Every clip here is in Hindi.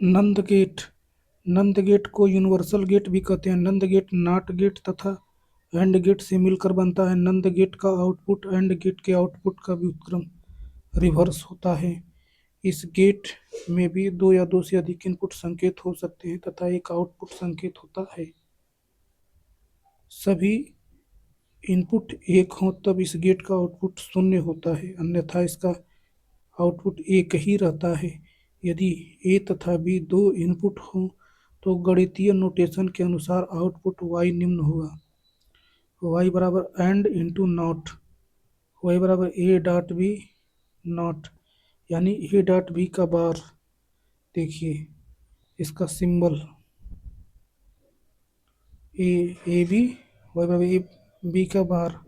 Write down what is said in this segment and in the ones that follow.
नंद गेट। नंद गेट को यूनिवर्सल गेट भी कहते हैं। नंद गेट नॉट गेट तथा एंड गेट से मिलकर बनता है। नंद गेट का आउटपुट एंड गेट के आउटपुट का व्युत्क्रम रिवर्स होता है। इस गेट में भी दो या दो से अधिक इनपुट संकेत हो सकते हैं तथा एक आउटपुट संकेत होता है। सभी इनपुट एक हों तब इस गेट का आउटपुट शून्य होता है, अन्यथा इसका आउटपुट एक ही रहता है। यदि ए तथा बी दो इनपुट हों तो गणितीय नोटेशन के अनुसार आउटपुट y निम्न होगा। y बराबर एंड इंटू नॉट। y बराबर ए डॉट बी नॉट, यानी ए डॉट बी का बार। देखिए इसका सिंबल ए बी, वाई बराबर ए बी का बार।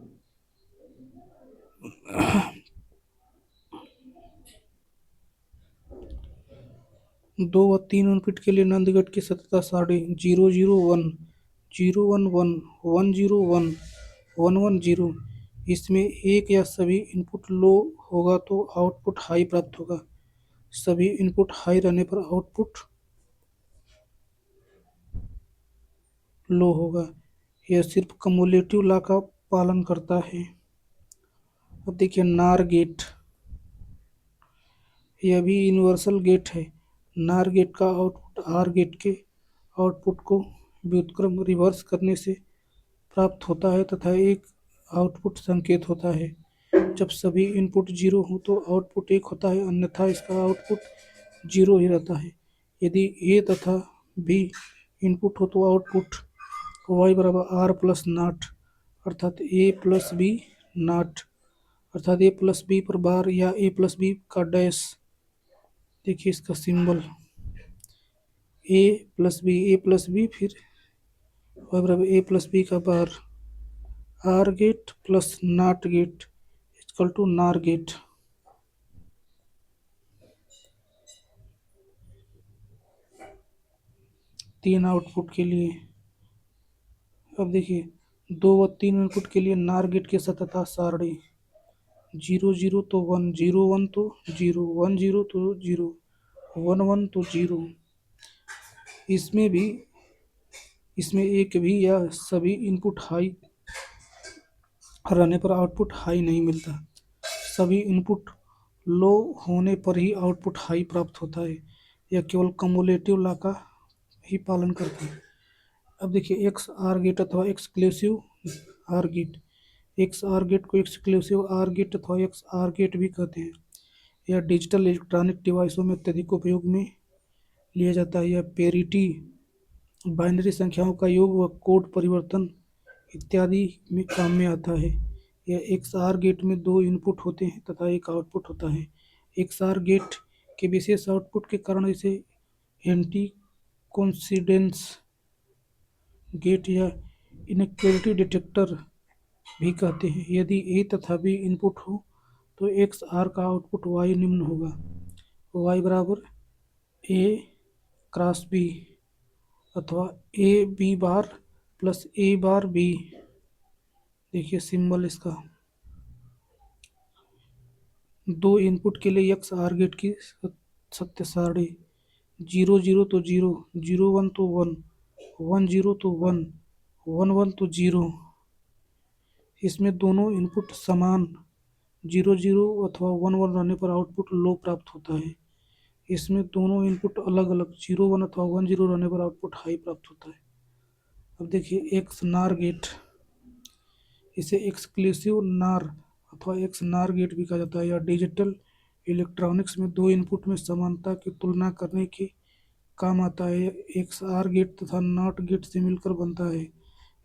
दो व तीन इनपुट के लिए नंदगढ़ की सततता सारणी 0 0 1 0 1 1 1 0 1 1 1 0। इसमें एक या सभी इनपुट लो होगा तो आउटपुट हाई प्राप्त होगा। सभी इनपुट हाई रहने पर आउटपुट लो होगा। यह सिर्फ कम्युलेटिव लॉ का पालन करता है। अब देखिए नार गेट, यह भी यूनिवर्सल गेट है। नार गेट का आउटपुट आर गेट के आउटपुट को व्युत्क्रम रिवर्स करने से प्राप्त होता है तथा एक आउटपुट संकेत होता है। जब सभी इनपुट जीरो हो तो आउटपुट एक होता है, अन्यथा इसका आउटपुट जीरो ही रहता है। यदि ए तथा बी इनपुट हो तो आउटपुट y बराबर आर प्लस नॉट, अर्थात ए प्लस बी नॉट, अर्थात ए प्लस बी पर बार या ए प्लस बी का डैश। देखिए इसका सिंबल ए प्लस बी फिर y बराबर ए प्लस बी का bar. OR gate plus NOT gate equal to NOR gate. तीन आउटपुट के लिए। अब देखिए दो व तीन इनपुट के लिए नार गेट की सततता सारणी 0 0 तो 1 0 1 तो 0 1 0 तो 0 1 1 तो 0। इसमें एक भी या सभी इनपुट हाई रहने पर आउटपुट हाई नहीं मिलता। सभी इनपुट लो होने पर ही आउटपुट हाई प्राप्त होता है। यह केवल कम्युलेटिव लॉ का ही पालन करता है। अब देखिए एक्स आर गेट अथवा exclusive OR gate. X are gate को एक्सक्लूसिव आर गेट अथवा एक्स आर गेट भी कहते हैं। यह डिजिटल इलेक्ट्रॉनिक डिवाइसों में अत्यधिक उपयोग में लिया जाता है। यह पेरिटी, बाइनरी संख्याओं का योग व कोड परिवर्तन इत्यादि में काम में आता है। यह एक्सआर गेट में दो इनपुट होते हैं तथा एक आउटपुट होता है। एक्सआर गेट के विशेष आउटपुट के कारण इसे एंटी कोइंसिडेंस गेट या इनइक्वालिटी डिटेक्टर भी कहते हैं। यदि ए तथा बी इनपुट हो तो एक्स आर का आउटपुट वाई निम्न होगा। वाई बराबर ए क्रॉस बी अथवा A B bar plus A bar B. देखिए सिंबल इसका। दो इनपुट के लिए एक्स आर गेट की सत्य सारणी 0 0 तो 0 0 1 तो 1 1 0 तो 1 1 1 तो 0। इसमें दोनों इनपुट समान 0 0 अथवा 1 1 रहने पर आउटपुट लो प्राप्त होता है। इसमें दोनों इनपुट अलग अलग 0 1 अथवा 1 0 रहने पर आउटपुट हाई प्राप्त होता है। अब देखिए एक्स नार गेट, इसे एक्सक्लूसिव नार अथवा एक्स नार गेट भी कहा जाता है। यह डिजिटल इलेक्ट्रॉनिक्स में दो इनपुट में समानता की तुलना करने के काम आता है। एक्स आर गेट तथा नॉट गेट से मिलकर बनता है।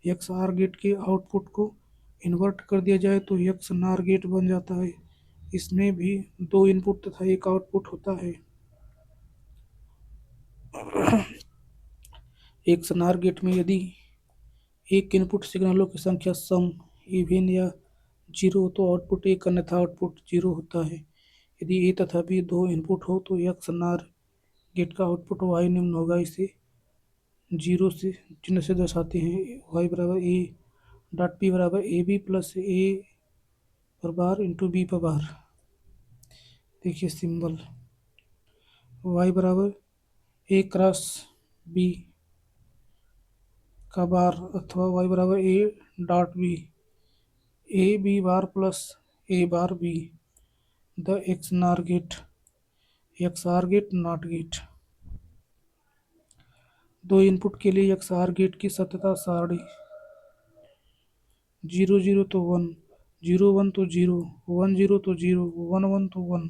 एक्स आर गेट के आउटपुट को इन्वर्ट कर दिया जाए तो एक्स नार गेट बन जाता है। इसमें भी दो इनपुट तथा एक आउटपुट होता है। एक्स नार गेट में यदि एक इनपुट सिग्नलों की संख्या सम, इवन या जीरो हो तो आउटपुट एक, अन्यथा आउटपुट जीरो होता है। यदि ए तथा बी दो इनपुट हो तो एक्स नार गेट का आउटपुट वाई निम्न होगा। इसे जीरो से चिन्ह से दर्शाते हैं। वाई बराबर ए डॉट पी बराबर ए बी प्लस ए पर बार इंटू बी पर बार। देखिए सिंबल वाई बराबर ए क्रॉस बी का बार अथवा वाई बराबर A dot B, A B bar plus A bar B, the X NOR gate, X are gate not gate. दो इनपुट के लिए एक्स आर गेट की सत्यता सारणी 0 0 तो 1, 0 1 तो 0, 1 0 तो 0, 1 1 तो 1।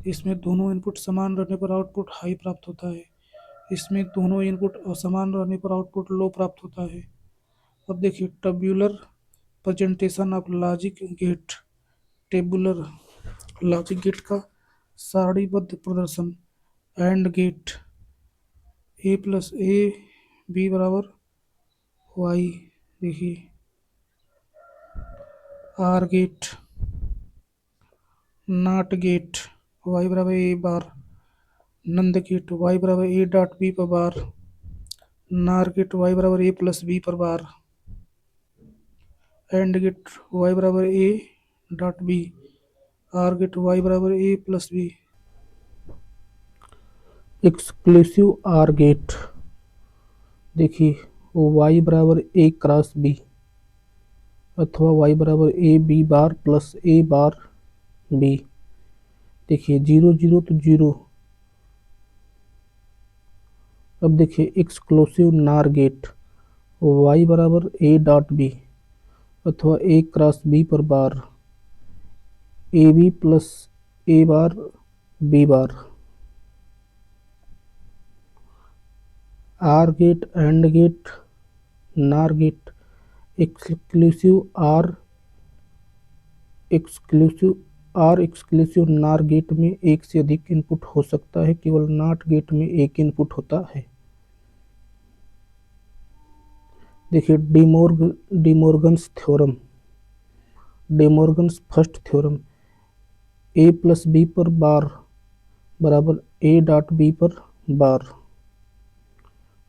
इसमें दोनों इनपुट समान रहने पर आउटपुट हाई प्राप्त होता है, इसमें दोनों इनपुट असमान रहने पर आउटपुट लो प्राप्त होता है। अब देखिए tabular presentation of logic gate, tabular logic gate का सारणीबद्ध प्रदर्शन। And gate A plus A B बराबर वाई, देखिए or gate, not gate Y बराबर A bar, Nand gate Y बराबर ए डॉट बी पर बार, नार गेट वाई बराबर ए प्लस बी पर बार, एंड गेट वाई बराबर A dot B, OR gate Y बराबर A plus B. Exclusive OR gate देखिए वाई बराबर ए क्रॉस बी अथवा वाई बराबर A B bar plus A bar B. देखिए 0 0 तो 0। अब देखिए एक्सक्लूसिव नार गेट वाई बराबर ए डॉट बी अथवा ए क्रॉस बी पर bar, A B plus A bar B bar. OR gate, AND gate, NOR gate, exclusive NOR gate में एक से अधिक इनपुट हो सकता है, केवल नॉट गेट में एक इनपुट होता है। देखिए De Morgan's theorem, De Morgan's first theorem, A plus B पर बार बराबर ए डॉट बी पर bar.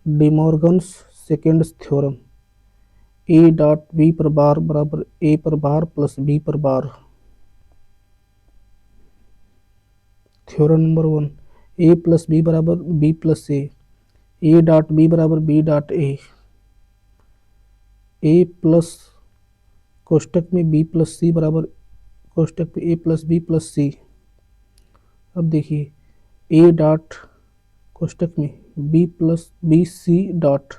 De Morgan's second theorem, A dot B पर बार बराबर ए पर बार प्लस बी पर bar. Theorem number 1, A plus B बराबर B plus A dot B बराबर बी डॉट ए प्लस कोष्टक में बी प्लस सी बराबर कोष्टक में A plus B plus C. अब देखिए ए डॉट कोष्टक में B plus B C dot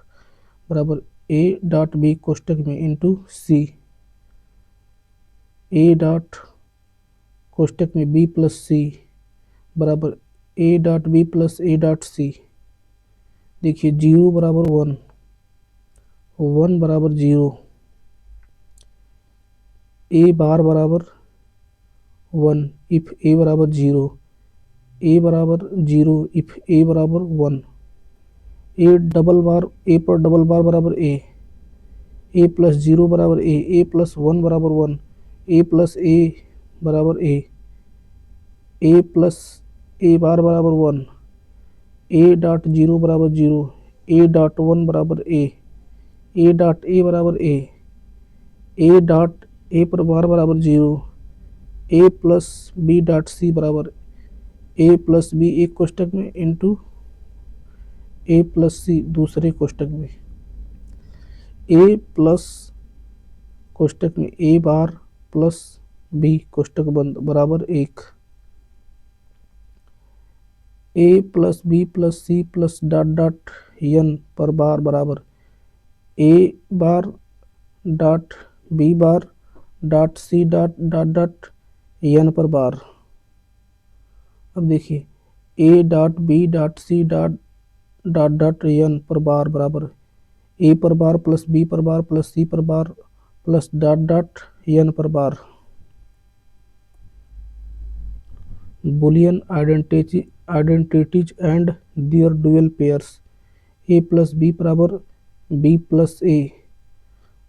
बराबर ए डॉट बी कोष्टक में इंटू सी, ए डॉट कोष्टक में बी प्लस सी बराबर A dot B plus A dot C. देखिए 0 बराबर 1, 1 बराबर 0, ए बार बराबर 1 इफ ए बराबर 0, ए बराबर 0 इफ ए बराबर 1, ए डबल बार ए पर डबल बार बराबर ए प्लस 0 बराबर ए प्लस 1 बराबर 1, ए प्लस ए बराबर ए प्लस ए बार बराबर 1, ए डॉट 0 बराबर 0, ए डॉट 1 बराबर ए डॉट ए बराबर ए डॉट ए पर बार बराबर 0, ए प्लस बी डॉट सी बराबर ए प्लस बी एक कोष्टक में इंटू ए प्लस सी दूसरे कोष्टक में, ए प्लस कोष्टक में ए बार प्लस बी कोष्टक बंद बराबर 1, A plus B plus C plus dot dot N पर बार बराबर A bar dot B bar dot C dot dot dot N पर बार। अब देखिए A dot B dot C dot dot dot N पर बार बराबर ए पर बार प्लस बी पर बार प्लस सी पर bar plus dot dot N पर bar. Boolean identities and their dual pairs, A plus B बराबर बी प्लस ए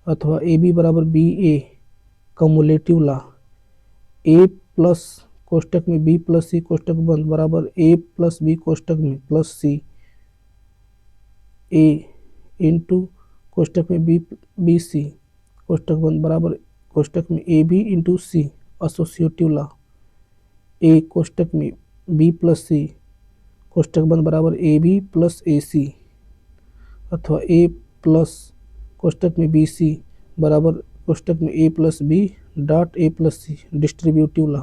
अथवा ए बी बराबर B A commutative law, A plus कोष्टक में बी प्लस सी कोष्टक बंद बराबर ए प्लस बी कोष्टक में प्लस सी ए इंटू कोष्टक में बी सी कोष्टक बंद बराबर कोष्टक में A B into C associative law, A कोष्टक में बी प्लस सी कोष्टक बंद बराबर ए बी प्लस ए सी अथवा ए प्लस कोष्टक में बी सी बराबर कोष्टक में A plus B dot A plus C. Distributive law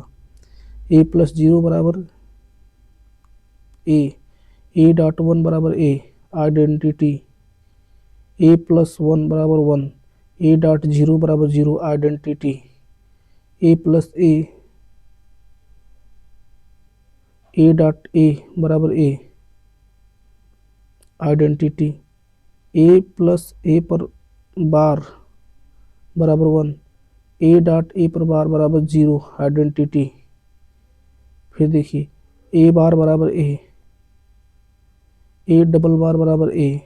A plus zero बराबर ए डॉट वन बराबर A identity A plus one बराबर वन ए डॉट जीरो बराबर zero identity A plus A dot A बराबर ए आइडेंटिटी ए प्लस ए पर बार बराबर वन ए डॉट ए पर बार बराबर जीरो आइडेंटिटी। फिर देखिए ए बार बराबर ए डबल बार बराबर ए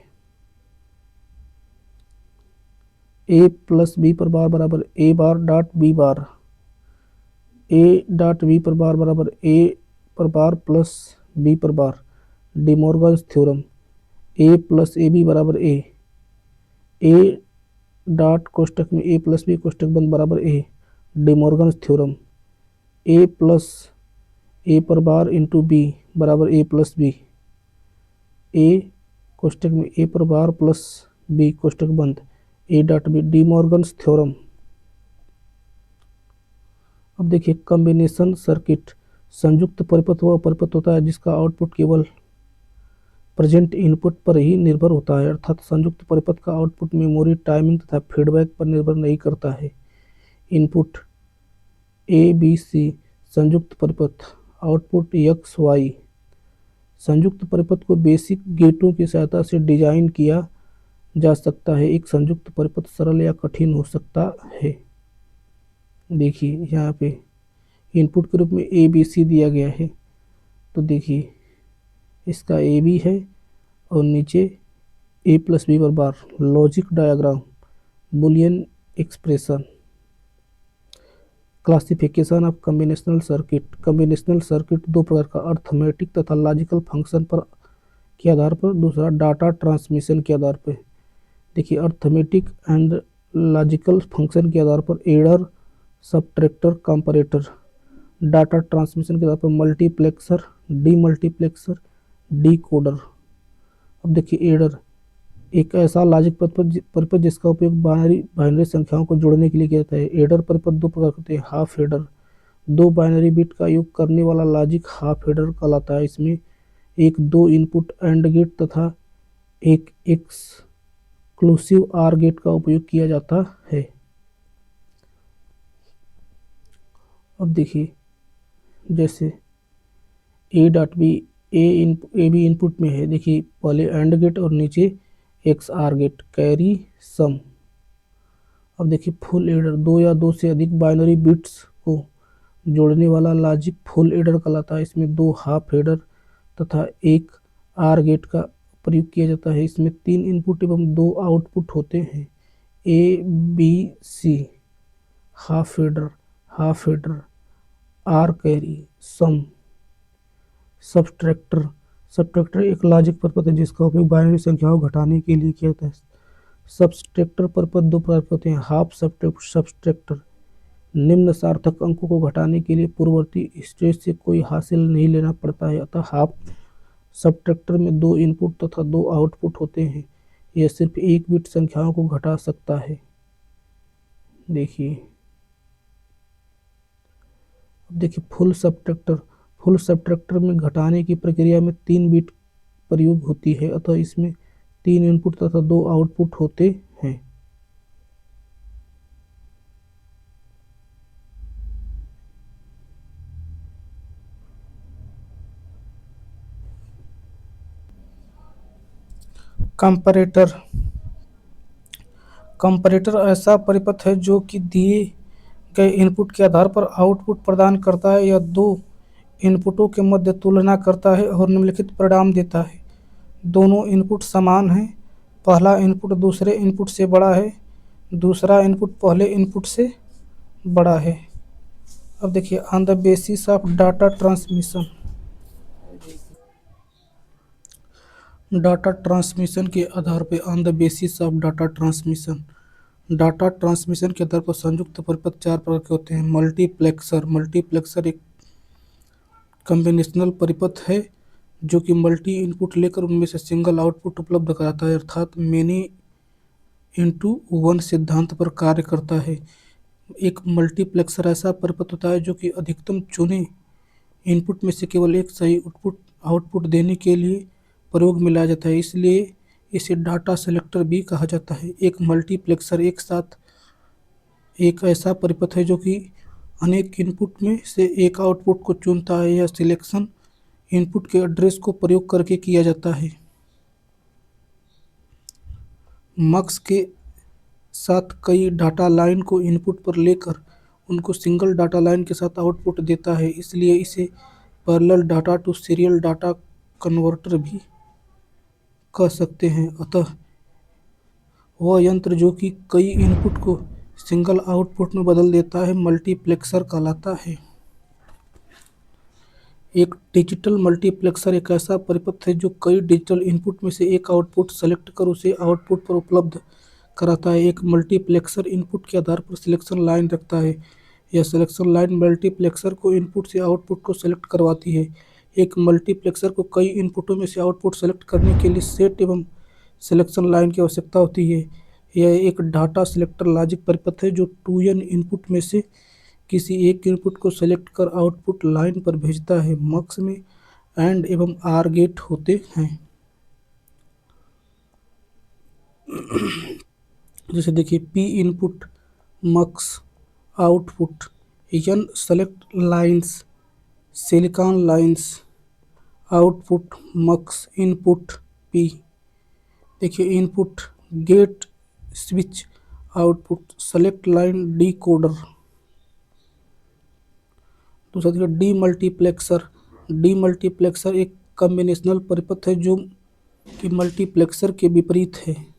प्लस बी पर बार बराबर A bar dot B bar A dot B पर बार बराबर ए पर बार प्लस बी पर bar. De Morgan's theorem A plus A B बराबर ए डॉट कोष्टक में ए प्लस बी कोष्टक बंद बराबर ए। डिमॉर्गन्स थ्योरम ए प्लस ए पर बार इंटू बी बराबर ए प्लस बी ए कोष्टक में ए पर बार प्लस बी कोष्टक बंद A dot B. De Morgan's theorem. अब देखिए कॉम्बिनेशन सर्किट संयुक्त परिपथ वह परिपथ होता है जिसका आउटपुट केवल प्रेजेंट इनपुट पर ही निर्भर होता है, अर्थात संयुक्त परिपथ का आउटपुट मेमोरी टाइमिंग तथा फीडबैक पर निर्भर नहीं करता है। इनपुट ए बी सी संयुक्त परिपथ, आउटपुट एक्स वाई। संयुक्त परिपथ को बेसिक गेटों की सहायता से डिजाइन किया जा सकता है। एक संयुक्त परिपथ सरल या कठिन हो सकता है। देखिए यहाँ पे इनपुट के रूप में ए बी सी दिया गया है, तो देखिए इसका ए बी है और नीचे ए प्लस बी पर bar. Logic diagram, Boolean expression. Classification of combinational circuit. Combinational circuit दो प्रकार का, अर्थमेटिक तथा लॉजिकल फंक्शन पर के आधार पर, दूसरा डाटा ट्रांसमिशन के आधार पर। देखिए अर्थमेटिक एंड लॉजिकल फंक्शन के आधार पर adder, subtractor, comparator. Data transmission के आधार पर मल्टीप्लेक्सर, डीमल्टीप्लेक्सर, डिकोडर। अब देखिए एडर एक ऐसा लॉजिक परिपथ जिसका उपयोग बाइनरी संख्याओं को जोड़ने के लिए किया जाता है। एडर परिपथ दो प्रकार के होते हैं। हाफ एडर, दो बाइनरी बिट का योग करने वाला लॉजिक हाफ एडर कहलाता है। इसमें एक दो इनपुट एंड गेट तथा एक एक्सक्लूसिव आर गेट का उपयोग किया जाता है। अब देखिए जैसे A dot B A B input में है, देखिए पहले एंड गेट और नीचे X are gate, carry sum. अब देखिए फुल एडर, दो या दो से अधिक बाइनरी बिट्स को जोड़ने वाला लॉजिक फुल एडर कहलाता है। इसमें दो हाफ एडर तथा एक आर गेट का प्रयोग किया जाता है। इसमें तीन इनपुट एवं दो आउटपुट होते हैं। A B C, half adder, or carry, sum. Subtractor एक लॉजिक परिपथ है जिसका उपयोग बाइनरी संख्याओं को घटाने के लिए किया जाता है। सबट्रैक्टर परिपथ दो प्रकार के होते हैं। हाफ सबट्रैक्टर निम्न सार्थक अंकों को घटाने के लिए पूर्ववर्ती स्टेज से कोई हासिल नहीं लेना पड़ता है, अतः हाफ सबट्रैक्टर में दो इनपुट तथा दो आउटपुट होते हैं। यह सिर्फ एक बिट संख्याओं को घटा सकता है। देखिए अब देखिए फुल सबट्रैक्टर में घटाने की प्रक्रिया में तीन बिट प्रयोग होती है, अतः इसमें तीन इनपुट तथा दो आउटपुट होते हैं। कंपैरेटर ऐसा परिपथ है जो कि दिए गए इनपुट के आधार पर आउटपुट प्रदान करता है या दो इनपुटों के मध्य तुलना करता है और निम्नलिखित परिणाम देता है। दोनों इनपुट समान हैं, पहला इनपुट दूसरे इनपुट से बड़ा है, दूसरा इनपुट पहले इनपुट से बड़ा है। अब देखिए on the basis of data transmission के आधार पर, on the basis of data transmission के आधार पर संयुक्त परिपथ चार प्रकार के होते हैं। मल्टीप्लेक्सर एक कॉम्बिनेशनल परिपथ है जो कि मल्टी इनपुट लेकर उनमें से सिंगल आउटपुट उपलब्ध कराता है, अर्थात मेनी इनटू वन सिद्धांत पर कार्य करता है। एक मल्टीप्लेक्सर ऐसा परिपथ होता है जो कि अधिकतम चुने इनपुट में से केवल एक सही आउटपुट देने के लिए प्रयोग में लाया जाता है, इसलिए इसे डाटा सेलेक्टर भी कहा जाता है। एक मल्टीप्लेक्सर एक साथ एक ऐसा परिपथ है जो कि अनेक इनपुट में से एक आउटपुट को चुनता है। यह सिलेक्शन इनपुट के एड्रेस को प्रयोग करके किया जाता है। मक्स के साथ कई डाटा लाइन को इनपुट पर लेकर उनको सिंगल डाटा लाइन के साथ आउटपुट देता है, इसलिए इसे parallel data to serial data converter भी कह सकते हैं। अतः वह यंत्र जो कि कई इनपुट को सिंगल आउटपुट में बदल देता है मल्टीप्लेक्सर कहलाता है। एक डिजिटल मल्टीप्लेक्सर एक ऐसा परिपथ है जो कई डिजिटल इनपुट में से एक आउटपुट सेलेक्ट कर उसे आउटपुट पर उपलब्ध कराता है। एक मल्टीप्लेक्सर इनपुट के आधार पर सिलेक्शन लाइन रखता है। यह सिलेक्शन लाइन मल्टीप्लेक्सर को इनपुट से आउटपुट को सेलेक्ट करवाती है। एक मल्टीप्लेक्सर को कई इनपुटों में से आउटपुट सेलेक्ट करने के लिए सेट एवं सिलेक्शन लाइन की आवश्यकता होती है। यह एक डाटा सिलेक्टर लॉजिक परिपथ है जो 2n इनपुट में से किसी एक इनपुट को सेलेक्ट कर आउटपुट लाइन पर भेजता है। मक्स में एंड एवं आर गेट होते हैं। जैसे देखिए P input mux output, N select lines silicon lines output mux input P. देखिए input gate switch output select line decoder. दूसरा देखिए डी मल्टीप्लेक्सर एक कॉम्बिनेशनल परिपथ है जो कि मल्टीप्लेक्सर के विपरीत है।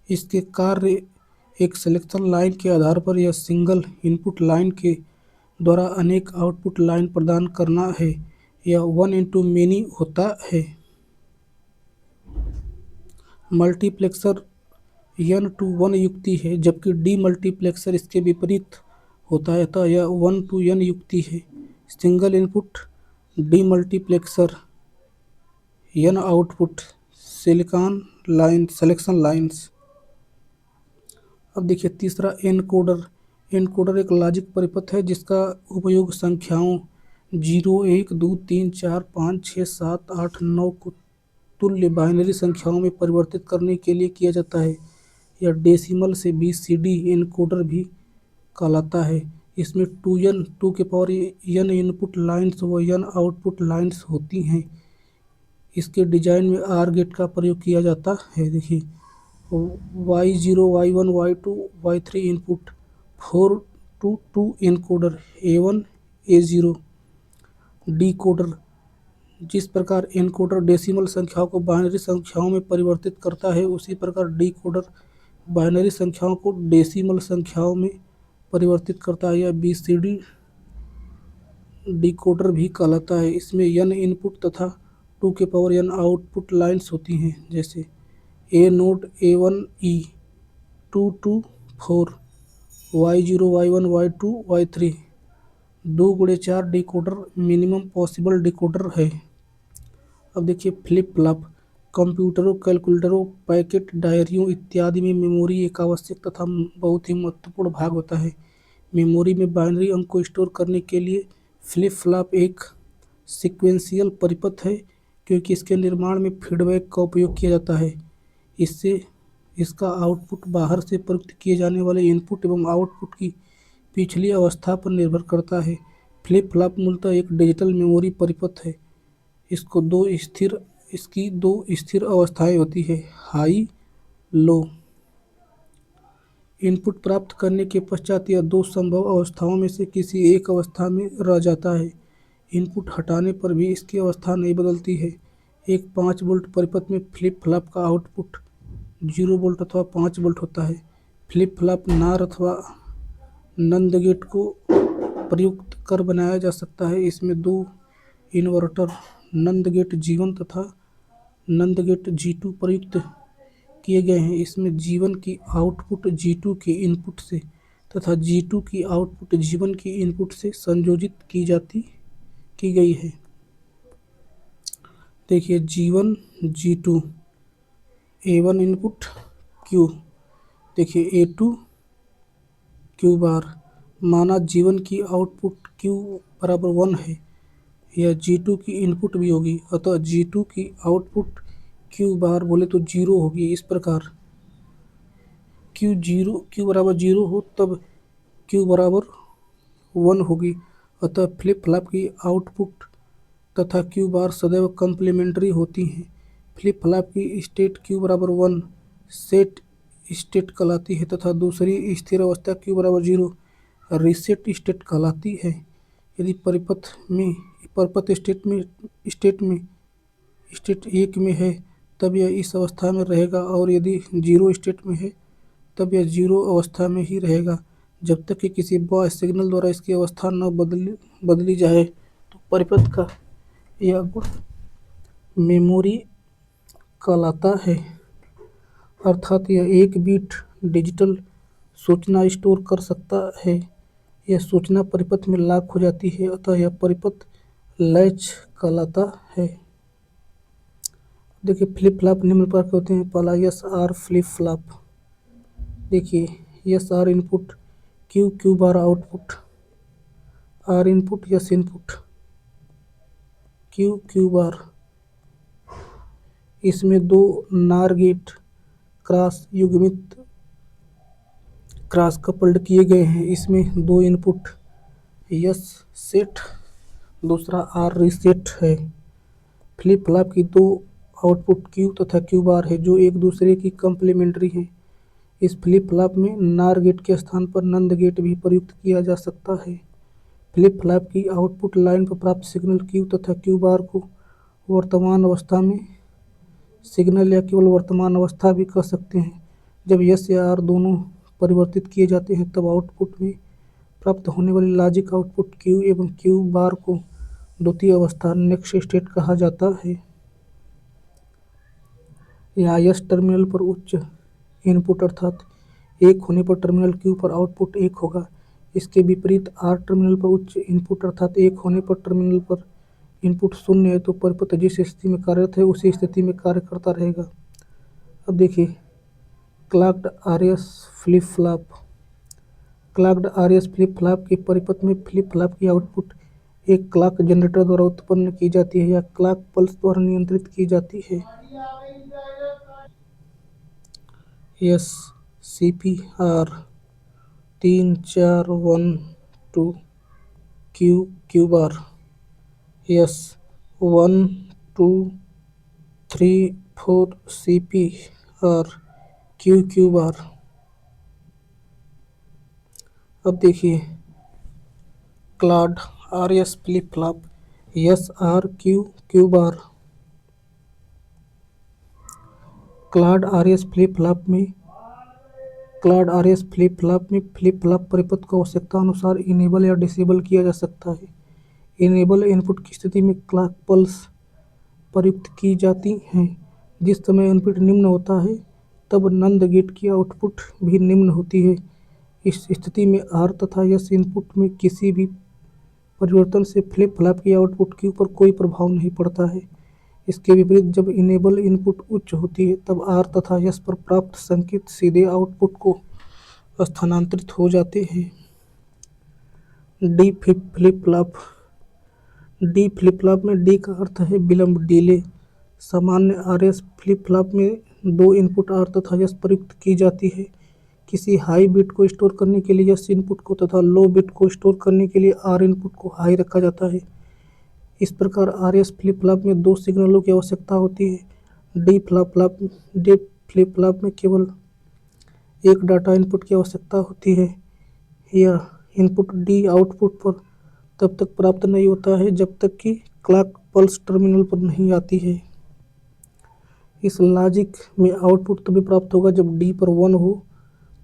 इसके कार्य एक सिलेक्शन लाइन के आधार पर यह सिंगल इनपुट लाइन के द्वारा अनेक आउटपुट लाइन प्रदान करना है। यह वन इंटू मेनी होता है। मल्टीप्लेक्सर n टू 1 युक्ति है जबकि डी मल्टीप्लेक्सर इसके विपरीत होता है, अतः यह 1 टू n युक्ति है। Single input D multiplexer n output selection lines. अब देखिए तीसरा एनकोडर। एनकोडर एक लॉजिक परिपथ है जिसका उपयोग संख्याओं 0 1 2 3 4 5 6 7 8 9 को तुल्य बाइनरी संख्याओं में परिवर्तित करने के लिए किया जाता है। यह डेसिमल से BCD एनकोडर भी कहलाता है। इसमें 2 के पावर n इनपुट लाइन्स व n आउटपुट लाइन्स होती हैं। इसके डिजाइन में आर गेट का प्रयोग किया जाता है। देखिए Y0 Y1 Y2 Y3 input 4 to 2 encoder A1 A0 decoder. जिस प्रकार एनकोडर डेसिमल संख्याओं को बाइनरी संख्याओं में परिवर्तित करता है, उसी प्रकार डिकोडर बाइनरी संख्याओं को डेसिमल संख्याओं में परिवर्तित करता है। यह BCD डिकोडर भी कहलाता है। इसमें n इनपुट तथा 2 के पावर n आउटपुट लाइन्स होती हैं, जैसे A node A1E 2 to 4 Y0 Y1 Y2 Y3 2x4 decoder minimum possible decoder है। अब देखिए फ्लिप फ्लॉप। कंप्यूटरों, कैलकुलेटरों, पैकेट डायरियों इत्यादि में मेमोरी एक आवश्यक तथा बहुत ही महत्वपूर्ण भाग होता है। मेमोरी में बाइनरी अंक को स्टोर करने के लिए फ्लिप फ्लॉप एक सीक्वेंशियल परिपथ है, क्योंकि इसके निर्माण में फीडबैक का उपयोग किया जाता है। इससे इसका आउटपुट बाहर से प्रयुक्त किए जाने वाले इनपुट एवं आउटपुट की पिछली अवस्था पर निर्भर करता है। फ्लिप फ्लॉप मूलतः एक डिजिटल मेमोरी परिपथ है। इसकी दो स्थिर अवस्थाएं होती है, हाई लो। इनपुट प्राप्त करने के पश्चात यह दो संभव अवस्थाओं में से किसी एक अवस्था में रह जाता है। इनपुट हटाने पर भी इसकी अवस्था नहीं बदलती है। एक 5 वोल्ट परिपथ में फ्लिप फ्लॉप का आउटपुट 0 वोल्ट अथवा 5 वोल्ट होता है। फ्लिप फ्लॉप नार अथवा नंद गेट को प्रयुक्त कर बनाया जा सकता है। इसमें 2 इन्वर्टर नंद गेट G1 तथा नंद गेट G2 प्रयुक्त किए गए हैं। इसमें G1 की आउटपुट G2 के इनपुट से तथा G2 की आउटपुट G1 की इनपुट से संयोजित की गई है। देखिए G1 G2 A1 input Q, देखिए A2 Q बार। माना G1 की आउटपुट Q बराबर 1 है, यह G2 की इनपुट भी होगी, अतः G2 की आउटपुट Q बार बोले तो 0 होगी। इस प्रकार Q बराबर 0 हो तब Q बराबर 1 होगी, अतः फ्लिप फ्लॉप की आउटपुट तथा Q बार सदैव कॉम्प्लीमेंट्री होती हैं। फ्लिप फ्लॉप की स्टेट Q बराबर 1 सेट स्टेट कहलाती है तथा दूसरी स्थिर अवस्था Q बराबर 0 रीसेट स्टेट कहलाती है। यदि परिपथ स्टेट 1 में है तब यह इस अवस्था में रहेगा, और यदि 0 स्टेट में है तब यह 0 अवस्था में ही रहेगा जब तक कि किसी बाह्य सिग्नल द्वारा इसकी अवस्था न बदली जाए। तो परिपथ का यह गुण मेमोरी कहलाता है, अर्थात यह 1 बिट डिजिटल सूचना स्टोर कर सकता है। यह सूचना परिपथ में लॉक हो जाती है, अतः यह परिपथ लैच कहलाता है। देखिए फ्लिप फ्लॉप निम्न प्रकार के होते हैं। पहला एस आर फ्लिप फ्लॉप। देखिए S R input Q bar output, R input S input Q bar. इसमें दो नार गेट क्रॉस कपल्ड किए गए हैं। इसमें दो इनपुट एस सेट, दूसरा आर रीसेट है। फ्लिप फ्लॉप की दो आउटपुट क्यू तथा क्यू बार है जो एक दूसरे की कॉम्प्लीमेंट्री हैं। इस फ्लिप फ्लॉप में नार गेट के स्थान पर नंद गेट भी प्रयुक्त किया जा सकता है। फ्लिप फ्लॉप की आउटपुट लाइन पर प्राप्त सिग्नल क्यू तथा क्यू बार को वर्तमान अवस्था में सिग्नल या केवल वर्तमान अवस्था भी कह सकते हैं। जब एस या आर दोनों परिवर्तित किए जाते हैं तब आउटपुट में प्राप्त होने वाली लॉजिक आउटपुट क्यू एवं क्यू बार को द्वितीय अवस्था नेक्स्ट स्टेट कहा जाता है। यहाँ एस टर्मिनल पर उच्च इनपुट अर्थात 1 होने पर टर्मिनल क्यू पर आउटपुट 1 होगा। इसके विपरीत आर टर्मिनल पर उच्च इनपुट अर्थात 1 होने पर टर्मिनल पर इनपुट 0 है तो परिपथ जिस स्थिति में कार्यरत है उसी स्थिति में कार्य करता रहेगा। अब देखिए clogged RS flip flop. Clogged RS flip flop के परिपथ में फ्लिप फ्लॉप की आउटपुट एक क्लॉक जनरेटर द्वारा उत्पन्न की जाती है या क्लॉक पल्स द्वारा नियंत्रित की जाती है। S CPR 3 4 1 2 Q bar. S 1 2 3 4 CPR Q bar. अब देखिए clogged RS flip flop S R Q bar. Clogged RS flip flop में फ्लिप फ्लॉप परिपथ को आवश्यकता अनुसार इनेबल या डिसेबल किया जा सकता है। इनेबल इनपुट की स्थिति में क्लॉक पल्स प्रयुक्त की जाती हैं। जिस समय इनपुट निम्न होता है तब नंद गेट की आउटपुट भी निम्न होती है। इस स्थिति में आर तथा एस इनपुट में किसी भी परिवर्तन से फ्लिप फ्लॉप की आउटपुट क्यू पर कोई प्रभाव नहीं पड़ता है। इसके विपरीत जब इनेबल इनपुट उच्च होती है तब आर तथा एस पर प्राप्त संकेत सीधे आउटपुट को स्थानांतरित हो जाते हैं। D flip flop. D flip flop में डी का अर्थ है विलंब, डिले। सामान्य आरएस फ्लिप फ्लॉप में दो इनपुट आर तथा एस प्रयुक्त की जाती है। किसी हाई बिट को स्टोर करने के लिए एस इनपुट को तथा लो बिट को स्टोर करने के लिए आर इनपुट को हाई रखा जाता है। इस प्रकार आरएस फ्लिप फ्लॉप में दो सिग्नलों की आवश्यकता होती है। डी फ्लिप फ्लॉप में केवल एक डाटा इनपुट की आवश्यकता होती है। यह इनपुट डी आउटपुट पर तब तक प्राप्त नहीं होता है जब तक कि क्लॉक पल्स टर्मिनल पर नहीं आती है। इस लॉजिक में आउटपुट तभी प्राप्त होगा जब डी पर 1 हो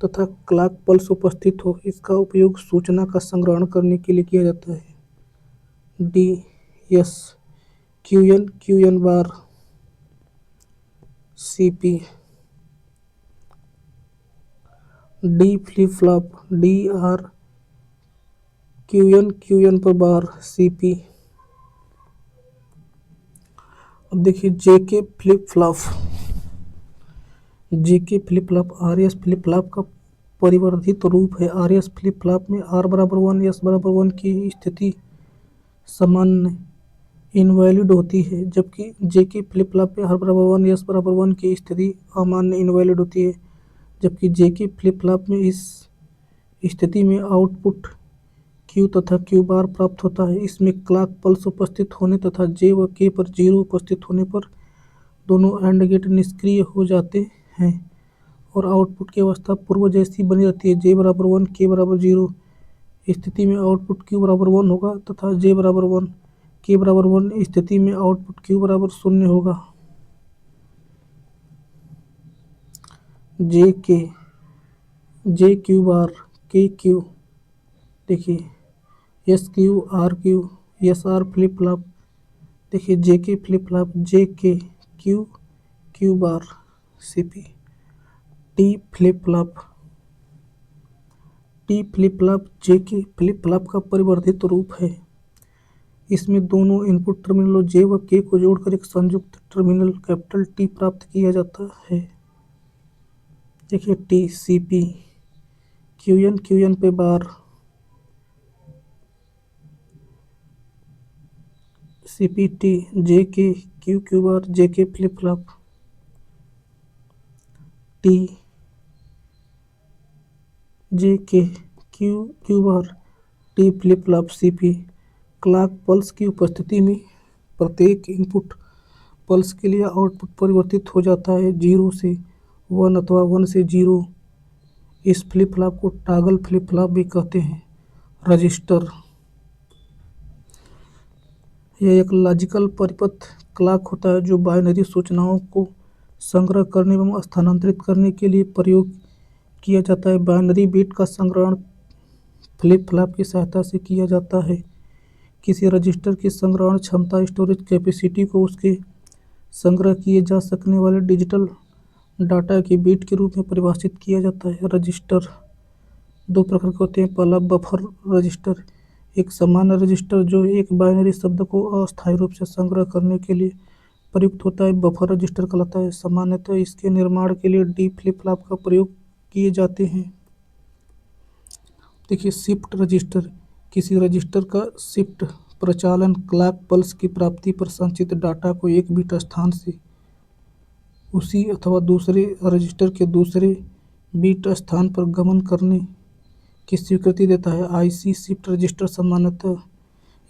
तथा क्लॉक पल्स उपस्थित हो। इसका उपयोग सूचना का संग्रहण करने के लिए किया जाता है। D S Q N bar CP D flip flop, D R Q N पर बार, सी पी। अब देखिए J K flip flop, J K flip flop R S flip flop का परिवर्धित रूप है। आर एस फ्लिप फ्लॉप में आर बराबर 1 एस बराबर 1 की स्थिति सामान्य इनवैलिड होती है, जबकि जे के फ्लिप फ्लॉप में आर बराबर 1 एस बराबर 1 की स्थिति अमान्य इनवैलिड होती है। जबकि जे के फ्लिप फ्लॉप में इस स्थिति में आउटपुट क्यू तथा क्यू बार प्राप्त होता है। इसमें क्लॉक पल्स उपस्थित होने तथा जे व के पर 0 उपस्थित होने पर दोनों एंड गेट निष्क्रिय हो जाते हैं और आउटपुट की अवस्था पूर्व जैसी बनी रहती है। जे बराबर 1 के बराबर 0 स्थिति में आउटपुट क्यू बराबर 1 होगा तथा जे बराबर 1 के बराबर 1 स्थिति में आउटपुट क्यू बराबर 0 होगा। जे के, जे क्यू बार, के क्यू, देखिए S Q, R Q, S R flip flop, देखिए J K flip flop, J K Q, Q bar, C P. T flip flop, T flip flop J K flip flop का परिवर्धित रूप है। इसमें दोनों इनपुट टर्मिनलों जे व के को जोड़कर एक संयुक्त टर्मिनल कैपिटल टी प्राप्त किया जाता है। देखिए T C P, Q N पे bar, C P T, J K Q Q बार, जे K flip flop, T J K Q Q bar, T flip flop, C P. Clock pulse की उपस्थिति में प्रत्येक इनपुट पल्स के लिए आउटपुट परिवर्तित हो जाता है 0 से 1 अथवा 1 से 0। इस फ्लिप फ्लॉप को टॉगल फ्लिप फ्लॉप भी कहते हैं। रजिस्टर, यह एक लॉजिकल परिपथ क्लॉक होता है जो बाइनरी सूचनाओं को संग्रह करने एवं स्थानांतरित करने के लिए प्रयोग किया जाता है। बाइनरी बिट का संग्रहण फ्लिप फ्लॉप की सहायता से किया जाता है। किसी रजिस्टर की संग्रहण क्षमता, स्टोरेज कैपेसिटी को उसके संग्रह किए जा सकने वाले डिजिटल डाटा के बिट के रूप में परिभाषित किया जाता है। रजिस्टर दो प्रकार के होते हैं। पहला बफर रजिस्टर, एक सामान्य रजिस्टर जो एक बाइनरी शब्द को अस्थायी रूप से संग्रह करने के लिए प्रयुक्त होता है, बफर रजिस्टर कहलाता है। सामान्यतः इसके निर्माण के लिए डी फ्लिप फ्लॉप का प्रयोग किए जाते हैं। देखिए शिफ्ट रजिस्टर, किसी रजिस्टर का शिफ्ट प्रचालन क्लॉक पल्स की प्राप्ति पर संचित डाटा को एक बिट स्थान से उसी अथवा दूसरे रजिस्टर के दूसरे बिट स्थान पर गमन करने की स्वीकृति देता है। आईसी शिफ्ट रजिस्टर सामान्यतः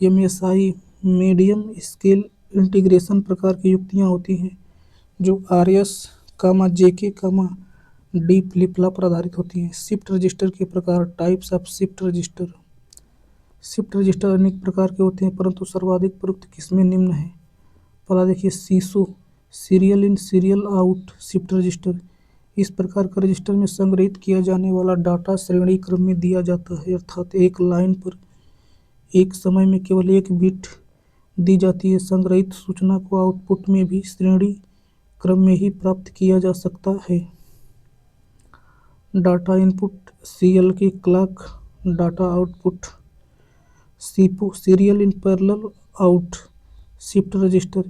एमएसआई मीडियम स्केल इंटीग्रेशन प्रकार की युक्तियां होती हैं जो आरएस जेके डी फ्लिप फ्लॉप पर आधारित होती हैं। शिफ्ट रजिस्टर के प्रकार, types of shift register. Shift register अनेक प्रकार के होते हैं परंतु सर्वाधिक प्रयुक्त किस्में निम्न हैं। पहला देखिए SISO, serial in serial out shift register. इस प्रकार का रजिस्टर में संग्रहित किया जाने वाला डाटा श्रेणी क्रम में दिया जाता है, अर्थात एक लाइन पर एक समय में केवल एक बिट दी जाती है। संग्रहित सूचना को आउटपुट में भी श्रेणी क्रम में ही प्राप्त किया जा सकता है। डाटा इनपुट सीएल की clock, data output Sipu, serial in parallel out shift register.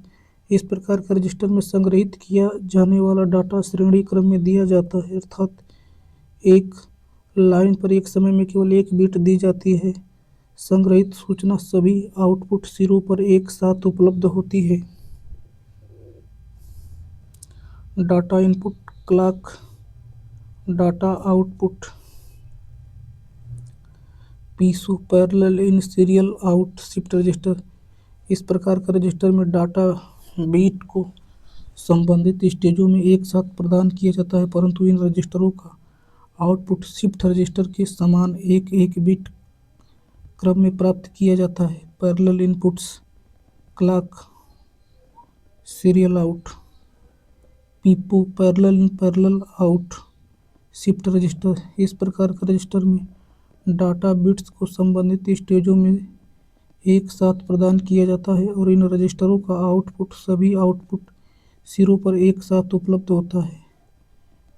इस प्रकार के रजिस्टर में संग्रहित किया जाने वाला डाटा श्रेणी क्रम में दिया जाता है, अर्थात एक लाइन पर एक समय में केवल एक बिट दी जाती है। संग्रहित सूचना सभी आउटपुट सिरों पर एक साथ उपलब्ध होती है। Data input clock, data output PISO, parallel in serial out shift register. इस प्रकार का रजिस्टर में डाटा बिट को संबंधित स्टेजों में एक साथ प्रदान किया जाता है, परंतु इन रजिस्टरों का आउटपुट शिफ्ट रजिस्टर के समान एक एक बिट क्रम में प्राप्त किया जाता है। Parallel inputs clock, serial out, PIPO, parallel in parallel out shift register. इस प्रकार का रजिस्टर में डाटा बिट्स को संबंधित स्टेजों में एक साथ प्रदान किया जाता है और इन रजिस्टरों का आउटपुट सभी आउटपुट सिरों पर एक साथ उपलब्ध होता है।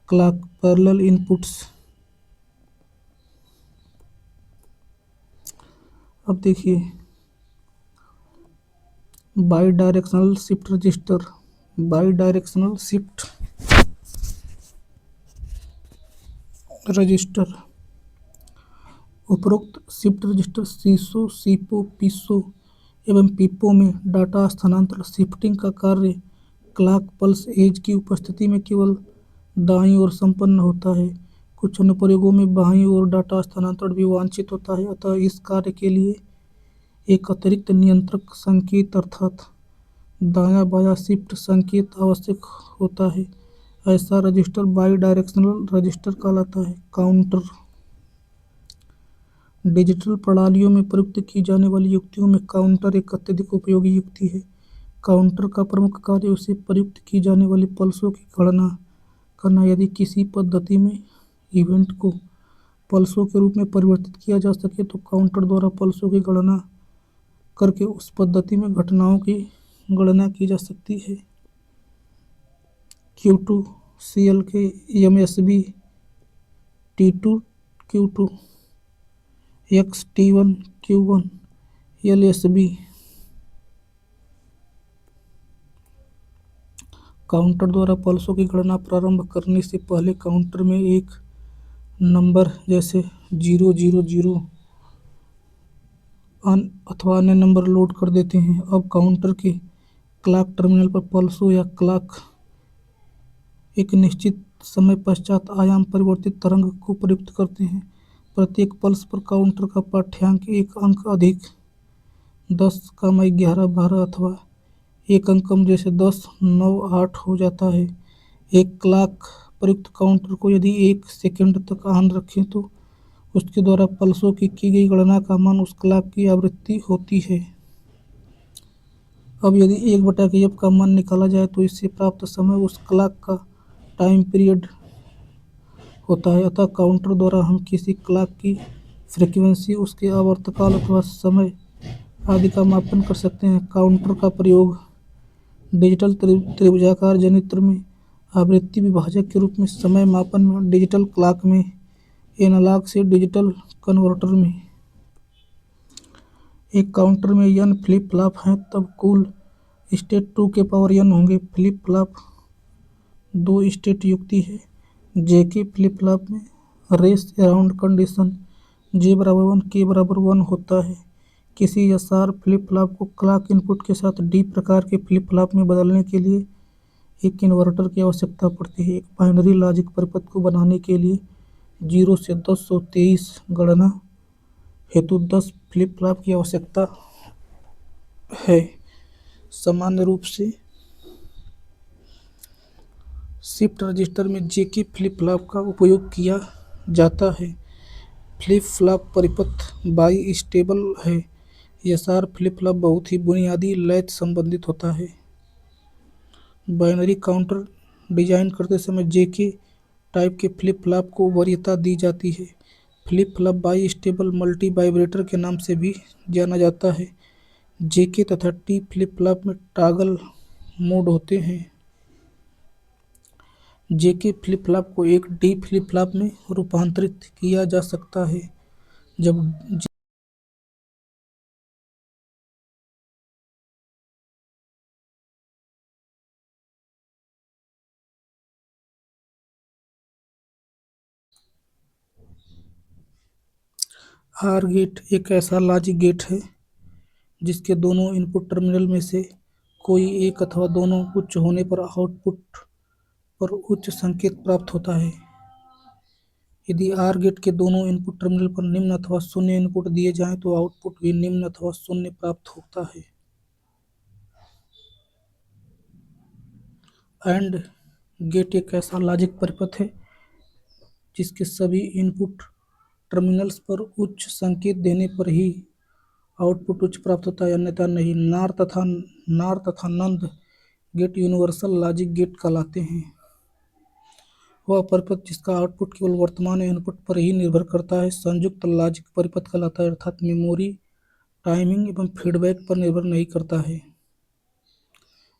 क्लॉक, पैरेलल इनपुट्स अब देखिए, by directional shift register. By directional shift register. उपरोक्त शिफ्ट रजिस्टर शीशो, सीपो, पीसो एवं पीपो में डाटा स्थानांतरण शिफ्टिंग का कार्य क्लॉक पल्स एज की उपस्थिति में केवल दाईं ओर संपन्न होता है। कुछ अनुप्रयोगों में बाईं ओर डाटा स्थानांतरण भी वांछित होता है, अतः इस कार्य के लिए एक अतिरिक्त नियंत्रक संकेत अर्थात दायां बायां शिफ्ट संकेत आवश्यक होता है। ऐसा रजिस्टर बाई डायरेक्शनल रजिस्टर कहलाता है। काउंटर। डिजिटल प्रणालियों में प्रयुक्त की जाने वाली युक्तियों में काउंटर एक अत्यधिक उपयोगी युक्ति है। काउंटर का प्रमुख कार्य उसे प्रयुक्त की जाने वाली पल्सों की गणना करना। यदि किसी पद्धति में इवेंट को पल्सों के रूप में परिवर्तित किया जा सके तो काउंटर द्वारा पल्सों की गणना करके उस पद्धति में घटनाओं की गणना की जा सकती है। Q2 CLK MSB T2 Q2 X T1 Q1 LSB। Counter द्वारा पल्सों की गणना प्रारंभ करने से पहले काउंटर में एक नंबर जैसे 000 अथवा अन्य नंबर लोड कर देते हैं। अब काउंटर के क्लॉक टर्मिनल पर पल्सों या क्लॉक एक निश्चित समय पश्चात आयाम परिवर्तित तरंग को प्रयुक्त करते हैं। प्रत्येक पल्स पर काउंटर का पाठ्यांक एक अंक अधिक 10, 11, 12 अथवा एक अंक कम जैसे 10, 9, 8 हो जाता है। एक क्लॉक प्रयुक्त काउंटर को यदि 1 सेकंड तक ऑन रखें तो उसके द्वारा पल्सों की गई गणना का मान उस क्लॉक की आवृत्ति होती है। अब यदि 1/f का मान निकाला जाए तो इससे प्राप्त समय उस क्लॉक का टाइम पीरियड होता है। अतः काउंटर द्वारा हम किसी क्लॉक की फ्रीक्वेंसी, उसके आवर्तकाल अथवा समय आदि का मापन कर सकते हैं। काउंटर का प्रयोग डिजिटल त्रिभुजाकार जनित्र में आवृत्ति विभाजक के रूप में, समय मापन में, डिजिटल क्लॉक में, एनालॉग से डिजिटल कन्वर्टर में। एक काउंटर में n फ्लिप फ्लॉप हैं तब कुल स्टेट 2 के पावर n होंगे। फ्लिप फ्लॉप 2 स्टेट युक्ति है। जेके फ्लिप फ्लॉप में race around condition J=1 K=1 होता है। किसी एसआर फ्लिप फ्लॉप को क्लॉक इनपुट के साथ डी प्रकार के फ्लिप फ्लॉप में बदलने के लिए एक इन्वर्टर की आवश्यकता पड़ती है। एक बाइनरी लॉजिक परिपथ को बनाने के लिए 0 से 1023 गणना हेतु 10 फ्लिप फ्लॉप की आवश्यकता है। सामान्य रूप से शिफ्ट रजिस्टर में जेके फ्लिप फ्लॉप का उपयोग किया जाता है। फ्लिप फ्लॉप परिपथ बाई स्टेबल है। एसआर फ्लिप फ्लॉप बहुत ही बुनियादी लैच संबंधित होता है। बाइनरी काउंटर डिजाइन करते समय जेके टाइप के फ्लिप फ्लॉप को वरीयता दी जाती है। Flip flop by stable multi vibrator के नाम से भी जाना जाता है। जेके तथा टी फ्लिप फ्लॉप में टॉगल मोड होते हैं। जेके फ्लिप फ्लॉप को एक डी फ्लिप फ्लॉप में रूपांतरित किया जा सकता है जब आर गेट एक ऐसा लॉजिक गेट है जिसके दोनों इनपुट टर्मिनल में से कोई एक अथवा दोनों उच्च होने पर आउटपुट पर उच्च संकेत प्राप्त होता है। यदि आर गेट के दोनों इनपुट टर्मिनल पर निम्न अथवा शून्य इनपुट दिए जाएं तो आउटपुट भी निम्न अथवा शून्य प्राप्त होता है। एंड गेट एक ऐसा लॉजिक परिपथ है जिसके सभी इनपुट टर्मिनल्स पर उच्च संकेत देने पर ही आउटपुट उच्च प्राप्त होता है, अन्यथा नहीं। नार तथा नंद गेट यूनिवर्सल लॉजिक गेट कहलाते हैं। वह परिपथ जिसका आउटपुट केवल वर्तमान इनपुट पर ही निर्भर करता है संयुक्त लॉजिक परिपथ कहलाता है, अर्थात मेमोरी, टाइमिंग एवं फीडबैक पर निर्भर नहीं करता है।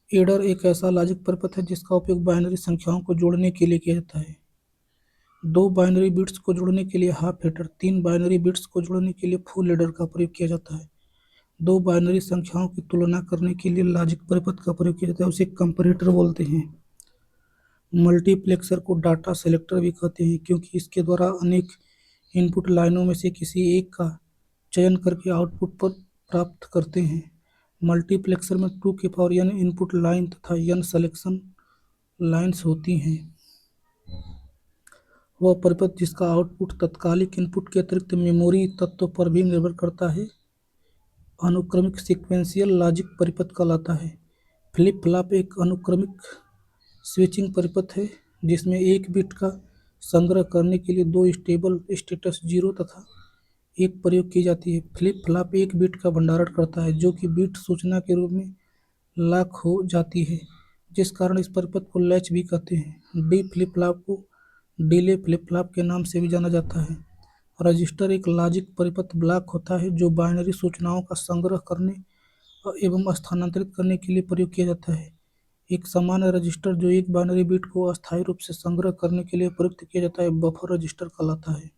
एडर एक ऐसा लॉजिक परिपथ है जिसका उपयोग बाइनरी संख्याओं को जोड़ने के लिए किया जाता है। 2 बाइनरी बिट्स को जोड़ने के लिए हाफ एडर, 3 बाइनरी बिट्स को जोड़ने के लिए फुल एडर का प्रयोग किया जाता है। 2 बाइनरी संख्याओं की तुलना करने के लिए लॉजिक परिपथ का प्रयोग किया जाता है, उसे कंपैरेटर बोलते हैं। मल्टीप्लेक्सर को डाटा सेलेक्टर भी कहते हैं क्योंकि इसके द्वारा अनेक इनपुट लाइनों में से किसी एक का चयन करके आउटपुट पर प्राप्त करते हैं। मल्टीप्लेक्सर में 2 की पावर n इनपुट लाइन तथा n सिलेक्शन लाइन्स होती हैं। वह परिपथ जिसका आउटपुट तत्कालिक इनपुट के अतिरिक्त मेमोरी तत्व पर भी निर्भर करता है अनुक्रमिक सीक्वेंशियल लॉजिक परिपथ कहलाता है। फ्लिप फ्लॉप एक अनुक्रमिक स्विचिंग परिपथ है जिसमें एक बिट का संग्रह करने के लिए 2 स्टेबल स्टेटस 0 तथा 1 प्रयोग की जाती है। फ्लिप फ्लॉप एक बिट का भंडारण करता है जो कि बिट सूचना के रूप में लॉक हो जाती है, जिस कारण इस परिपथ को लैच भी कहते हैं। डी फ्लिप फ्लॉप को डिले फ्लिप फ्लॉप के नाम से भी जाना जाता है। रजिस्टर एक लॉजिक परिपथ ब्लॉक होता है जो बाइनरी सूचनाओं का संग्रह करने एवं स्थानांतरित करने के लिए प्रयोग किया जाता है। एक सामान्य रजिस्टर जो एक बाइनरी बिट को अस्थायी रूप से संग्रह करने के लिए प्रयुक्त किया जाता है बफर रजिस्टर कहलाता है।